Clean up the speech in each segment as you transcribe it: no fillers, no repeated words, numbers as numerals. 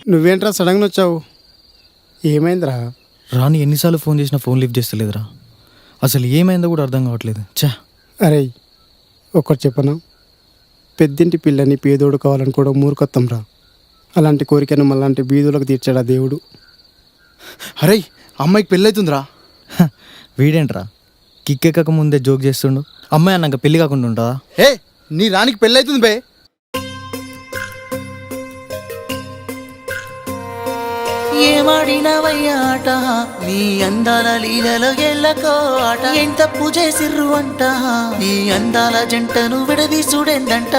నువ్వేంట్రా సడన్గా వచ్చావు? ఏమైందిరా? రాని ఎన్నిసార్లు ఫోన్ చేసినా ఫోన్ లిఫ్ట్ చేస్తలేదురా. అసలు ఏమైందో కూడా అర్థం కావట్లేదు. అరే ఒక్కటి చెప్పనా, పెద్దింటి పిల్లని పేదోడు కావాలనుకోవడం మూర్ఖత్వం రా. అలాంటి కోరికను మళ్ళాంటి బీదులకు తీర్చాడా దేవుడు. అరే అమ్మాయికి పెళ్ళైతుందిరా. వీడేంట్రా కిక్కెక్కక ముందే జోక్ చేస్తుండు. అమ్మాయి అన్నాక పెళ్లి కాకుండా ఉంటుందా? ఏ నీ రానికి పెళ్ళైతుంది బే. ఏమాడినవయ్యా ఆట, నీ అందాల లీలలో ఎల్లకో ఆట. ఎంత తప్పు చేసిర్రు అంట, నీ అందాల జంటను విడదీసుడెందంట.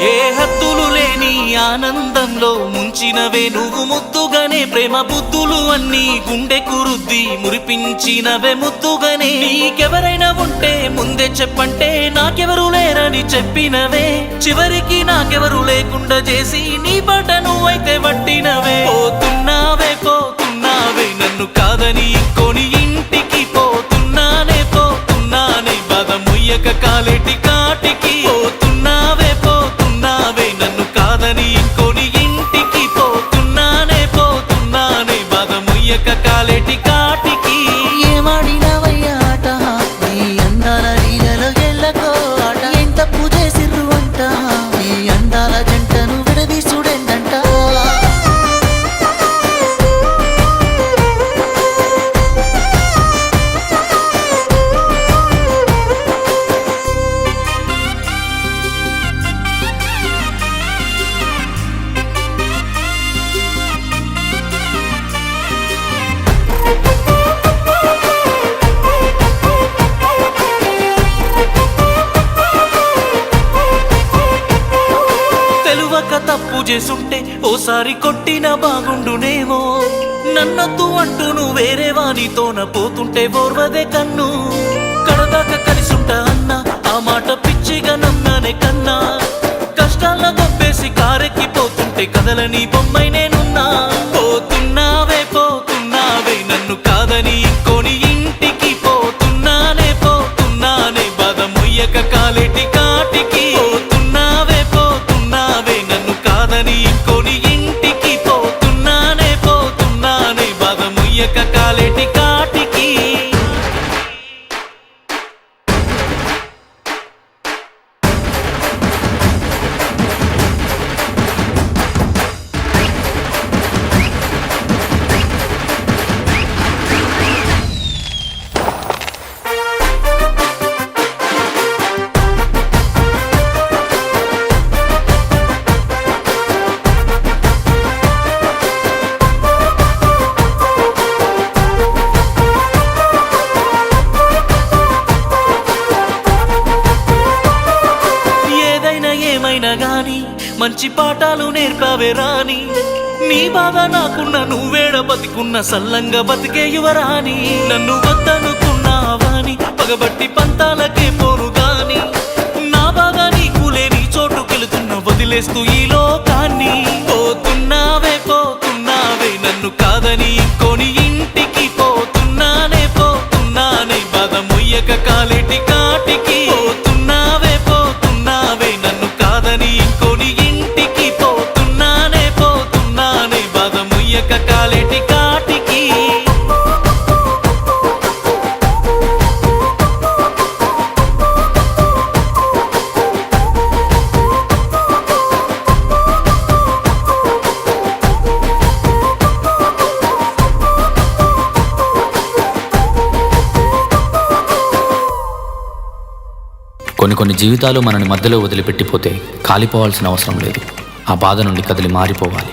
ఏ హద్దులు లేని ఆనందంలో ముంచినవే నువ్వు ముద్దుగానే. ప్రేమ బుద్ధులు అన్నీ గుండె కురుద్ది మురిపించినవే ముద్దుగానే. నీకెవరైనా ఉంటే ముందే చెప్పంటే నాకెవరు లేరని చెప్పినవే. చివరికి నాకెవరు లేకుండా చేసి నీ బాట నువ్వైతే పట్టినవే. పోతున్నావే పోతున్నావే నన్ను కాదని ఇంకోని ఇంటికి. పోతున్నానే పోతున్నానే బాధ ముయ్యక కాలేటి కాటికి. పోతున్నావే పోతున్నావే నన్ను కాదని ఇంకోని ఇంటికి. పోతున్నానే పోతున్నానే బాధ ముయ్యక కాలేటి కాటికి. ఏమాడినవయ్యా ఆట, నీ అందాల లీలలో ఎల్లకో ఆట. ఎంత తప్పు చేసిర్రు అంట, నీ అందాల జంటను విడదీసుడెందంట. తప్పు చేసుంటే ఓసారి కొట్టిన బాగుండునేమో. నన్నొద్దు అంటూ నువ్వు వేరే వానితోన పోతుంటే ఓర్వదే కన్ను. కడదాకా కలిసుంటా అన్నా ఆ మాట పిచ్చిగా నమ్మనే కన్నా. కష్టాల్లో గొప్పేసి కారెక్కిపోతుంటే కదలని బొమ్మై నేనున్నా. పోతున్నావే పోతున్నావే నన్ను కాదని ఇంకోని ఇంటికి. పోతున్నానే పోతున్నానే బాధ ముయ్యక కాలేటి కాటికి. పోతున్నావే పోతున్నావే నన్ను కాదని ఇంకోని ఇంటికి. పోతున్నానే పోతున్నానే బాధ ముయ్యక కాలేటి కాటికి. గాని మంచి పాఠాలు నేర్పావే రాని. నీ బాధ నాకున్న నువ్వేడ బతికున్న సల్లంగా బతికే యువరాని. నన్ను వద్దనుకున్నావాని పగబట్టి పంతాలకే పోను గాని. నా బాధ నీకు లేని చోటుకెళ్తున్న వదిలేస్తూ ఈ లోకాన్ని. పోతున్నావే పోతున్నావే నన్ను కాదని ఇంకోని ఇంటికి. పోతున్నానే పోతున్నానే బాధ ముయ్యక కాలేటి కాటికి. పోతున్నావే పోతున్నావే నన్ను కాదని ఇంకోని ఇంటికి. పోతున్నానే పోతున్నానే బాధ ముయ్యక కాలేటి కాటికి. కొన్ని జీవితాలు మనని మధ్యలో వదిలిపెట్టిపోతే కాలిపోవాల్సిన అవసరం లేదు. ఆ బాధ నుండి కదిలి మారిపోవాలి.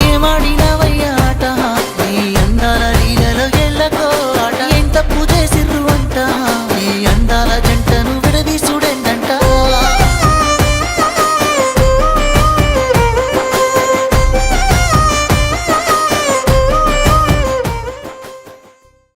ఏమాడినవ